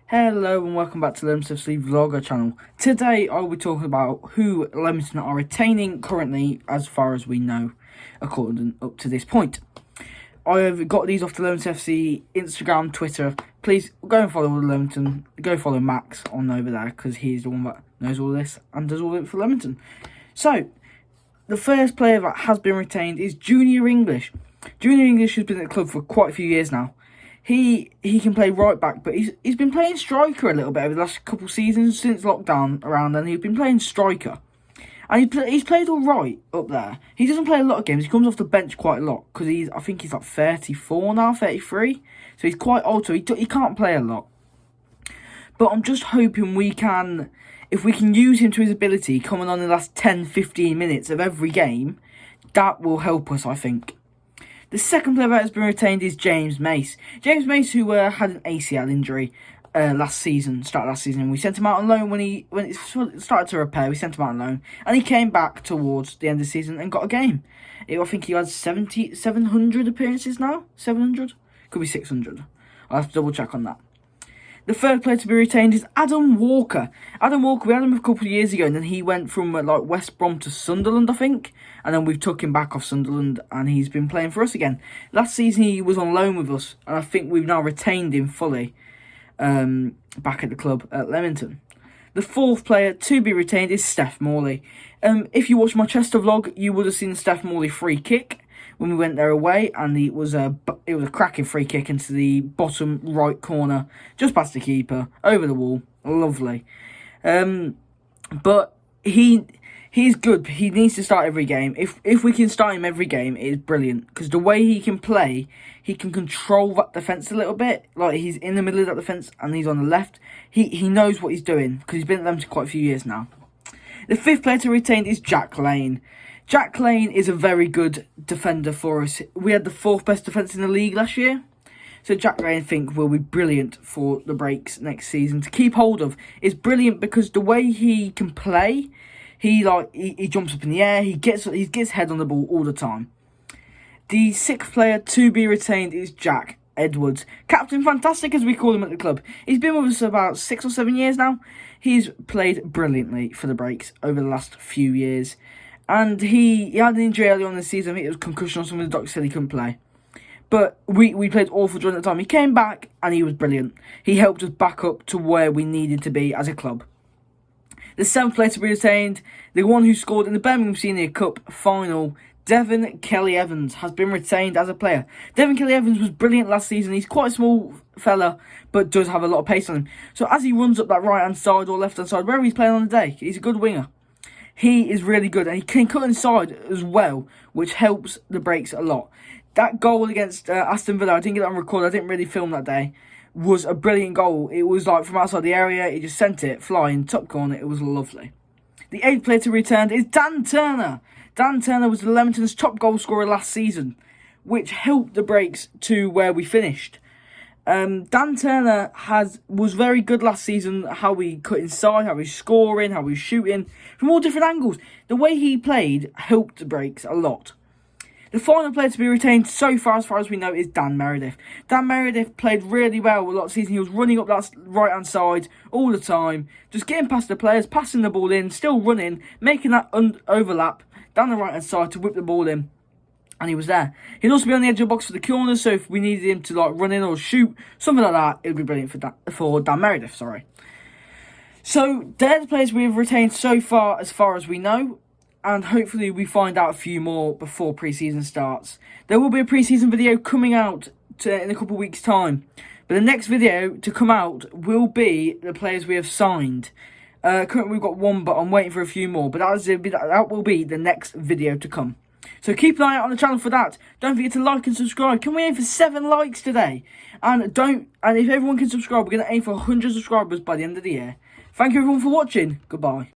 Hello and welcome back to the Leamington Vlogger channel. Today I will be talking about who Leamington are retaining currently as far as we know, according up to this point. I have got these off the Leamington FC Instagram, Twitter. Please go and follow Leamington. Go follow Max on over there because he's the one that knows all this and does all of it for Leamington. So, the first player that has been retained is Junior English. Junior English has been at the club for quite a few years now. He can play right back, but he's been playing striker a little bit over the last couple of seasons since lockdown around, and he's been playing striker. And he's played all right up there. He doesn't play a lot of games. He comes off the bench quite a lot because I think he's like 34 now, 33. So he's quite old, so he can't play a lot. But I'm just hoping if we can use him to his ability, coming on in the last 10, 15 minutes of every game, that will help us, I think. The second player that has been retained is James Mace. James Mace, who had an ACL injury start last season. We sent him out on loan when it started to repair. We sent him out on loan, and he came back towards the end of the season and got a game. I think he has 700 appearances now. 700? Could be 600. I'll have to double check on that. The third player to be retained is Adam Walker. Adam Walker, we had him a couple of years ago, and then he went from West Brom to Sunderland, I think. And then we've took him back off Sunderland, and he's been playing for us again. Last season he was on loan with us, and I think we've now retained him fully back at the club at Leamington. The fourth player to be retained is Steph Morley. If you watched my Chester vlog, you would have seen Steph Morley free kick when we went there away, and it was a cracking free kick into the bottom right corner, just past the keeper, over the wall, lovely. But he's good. He needs to start every game. If we can start him every game, it is brilliant, because the way he can play, he can control that defence a little bit. Like, he's in the middle of that defence and he's on the left. He knows what he's doing, because he's been at them for quite a few years now. The fifth player to retain is Jack Lane. Jack Lane is a very good defender for us. We had the fourth best defence in the league last year. So Jack Lane, I think, will be brilliant for the breaks next season. To keep hold of is brilliant, because the way he can play, he jumps up in the air, he gets head on the ball all the time. The sixth player to be retained is Jack Edwards. Captain Fantastic, as we call him at the club. He's been with us about 6 or 7 years now. He's played brilliantly for the breaks over the last few years. And he had an injury early on in the season. I think it was concussion or something. The doctor said he couldn't play. But we played awful during that time. He came back and he was brilliant. He helped us back up to where we needed to be as a club. The seventh player to be retained, the one who scored in the Birmingham Senior Cup final, Devin Kelly-Evans, has been retained as a player. Devin Kelly-Evans was brilliant last season. He's quite a small fella, but does have a lot of pace on him. So as he runs up that right-hand side or left-hand side, wherever he's playing on the day, he's a good winger. He is really good, and he can cut inside as well, which helps the breaks a lot. That goal against Aston Villa, I didn't get that on record, I didn't really film that day, was a brilliant goal. It was like from outside the area, he just sent it flying, top corner, it was lovely. The eighth player to return is Dan Turner. Dan Turner was Leamington's top goal scorer last season, which helped the breaks to where we finished. Dan Turner was very good last season, how he cut inside, how he's scoring, how he's shooting, from all different angles. The way he played helped the breaks a lot. The final player to be retained so far as we know, is Dan Meredith. Dan Meredith played really well a lot of the season. He was running up that right-hand side all the time, just getting past the players, passing the ball in, still running, making that overlap down the right-hand side to whip the ball in. And he was there. He'd also be on the edge of the box for the corners, so if we needed him to run in or shoot, something like that, it would be brilliant for Dan Meredith, sorry. So, they're the players we've retained so far as we know, and hopefully we find out a few more before pre-season starts. There will be a pre-season video coming out in a couple of weeks' time, but the next video to come out will be the players we have signed. Currently we've got one, but I'm waiting for a few more, but that will be the next video to come. So keep an eye out on the channel for that. Don't forget to like and subscribe. Can we aim for 7 likes today? And if everyone can subscribe, we're going to aim for 100 subscribers by the end of the year. Thank you everyone for watching. Goodbye.